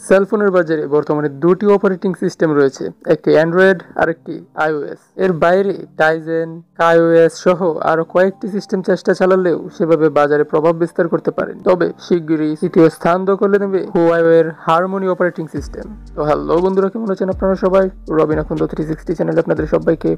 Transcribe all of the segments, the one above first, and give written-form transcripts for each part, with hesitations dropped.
সেলফোনের বাজারে বর্তমানে দুটি অপারেটিং সিস্টেম রয়েছে, একটি অ্যান্ড্রয়েড আর একটি iOS। এর বাইরে টাইজেন, iOS সহ আরো কয়েকটি সিস্টেম চেষ্টা চালালেও সেভাবে বাজারে প্রভাব বিস্তার করতে পারেন। তবে শিগগিরই তৃতীয় স্থান দখলে নেবে huawei এর হারমোনি অপারেটিং সিস্টেম। তো হ্যালো বন্ধুরা, কেমন আছেন আপনারা সবাই? রবিন আকুন্দ 360 চ্যানেলে আপনাদের সবাইকে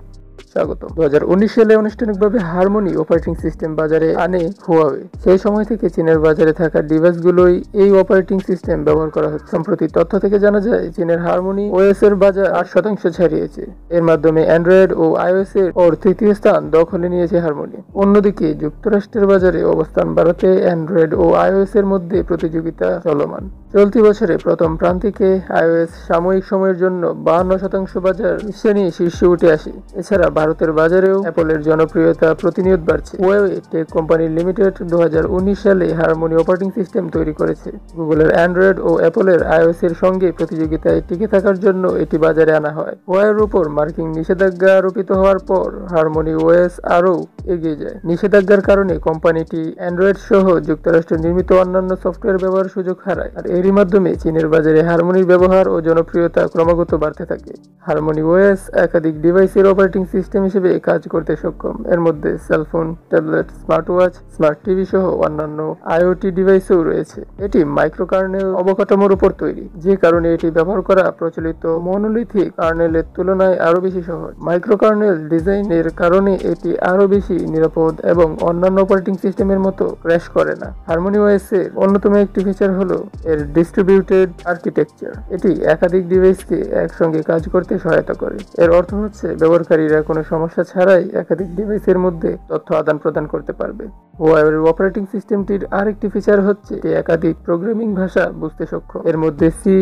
স্বাগত। 2019 সালে আনুষ্ঠানিকভাবে হারমোনি অপারেটিং সিস্টেম বাজারে আনে huawei। সেই সময় থেকে চীনের বাজারে থাকা ডিভাইসগুলোই এই অপারেটিং সিস্টেম ব্যবহার করা হচ্ছে। সম্প্রতি তথ্য থেকে জানা যায় চীনের হারমোনি ওএস এর বাজার 8% ছাড়িয়েছে। এর মাধ্যমে অ্যান্ড্রয়েড ও iOS এর ওর তৃতীয় স্থান দখলে নিয়েছে হারমোনি। অন্যদিকে যুক্তরাষ্ট্রের বাজারে অবস্থান বাড়াতে অ্যান্ড্রয়েড ও iOS এর মধ্যে প্রতিযোগিতা চলমান। চলতি বছরে প্রথম প্রান্তিকে iOS সাময়িক সময়ের জন্য 52% বাজার শীর্ষে নিয়ে শীর্ষে উঠে আসে। এছাড়া ভারতের বাজারেও অ্যাপলের জনপ্রিয়তা প্রতিনিয়ত বাড়ছে। huawei টেক কোম্পানি লিমিটেড 2019 সালে হারমোনি অপারেটিং সিস্টেম তৈরি করেছে। গুগলের অ্যান্ড্রয়েড ও অ্যাপলের iOS এর সঙ্গে প্রতিযোগিতায় টিকে থাকার জন্য এটি বাজারে আনা হয়। huawei এর উপর মার্কিন নিষেধাজ্ঞা আরোপিত হওয়ার পর হারমোনি ওএস আরও এগিয়ে যায়। নিষেধাজ্ঞার কারণে কোম্পানিটি অ্যান্ড্রয়েড সহ যুক্তরাষ্ট্রে নির্মিত অন্যান্য সফটওয়্যার ব্যবহার সুযোগ হারায়। আর এরই মাধ্যমে চীনের বাজারে হারমোনির ব্যবহার ও জনপ্রিয়তা ক্রমাগত বাড়তে থাকে। হারমোনি ওএস একাধিক ডিভাইসের অপারেটিং সিস্টেম হিসেবে কাজ করতে সক্ষম। এর মধ্যে cellphone, tablet, smart watch, smart TV সহ অন্যান্য আইওটি ডিভাইসও রয়েছে। এটি মাইক্রোকার্নেল অবকাঠামোর উপর তৈরি, যে কারণে এটি ব্যবহার করা প্রচলিত মনোলিথিক কার্নেলের তুলনায় আরো বেশি সহজ। মাইক্রোকার্নেল ডিজাইনের কারণে এটি আরো বেশি নিরাপদ এবং অন্যান্য অপারেটিং সিস্টেমের মতো ক্র্যাশ করে না। হারমোনি ওএস এর অন্যতম একটি ফিচার হলো এর ডিস্ট্রিবিউটেড আর্কিটেকচার। এটি একাধিক ডিভাইসকে একসঙ্গে কাজ করতে সহায়তা করে। এর অর্থ হচ্ছে ব্যবহারকারীরা কোনো সমস্যা ছাড়াই একাধিক ডিভাইসের মধ্যে তথ্য আদান প্রদান করতে পারবে। huawei এর অপারেটিং সিস্টেমটির আরেকটি ফিচার হচ্ছে এটি একাধিক প্রোগ্রামিং ভাষা বুঝতে সক্ষম। এর মধ্যে সি,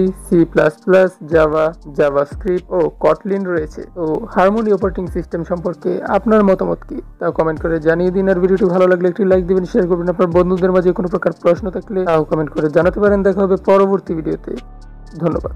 জাভা, জাভাস্ক্রিপ্ট ও কটলিন রয়েছে। তো হারমোনি অপারেটিং সিস্টেম সম্পর্কে আপনার মতামত কি তা কমেন্ট করে জানিয়ে দিন। আর ভিডিওটি ভালো লাগলে একটি লাইক দিবেন, শেয়ার করবেন। আপনার বন্ধুদের মাঝে কোনো প্রকার প্রশ্ন থাকলে তাও কমেন্ট করে জানাতে পারেন। দেখা হবে পরবর্তী ভিডিওতে। ধন্যবাদ।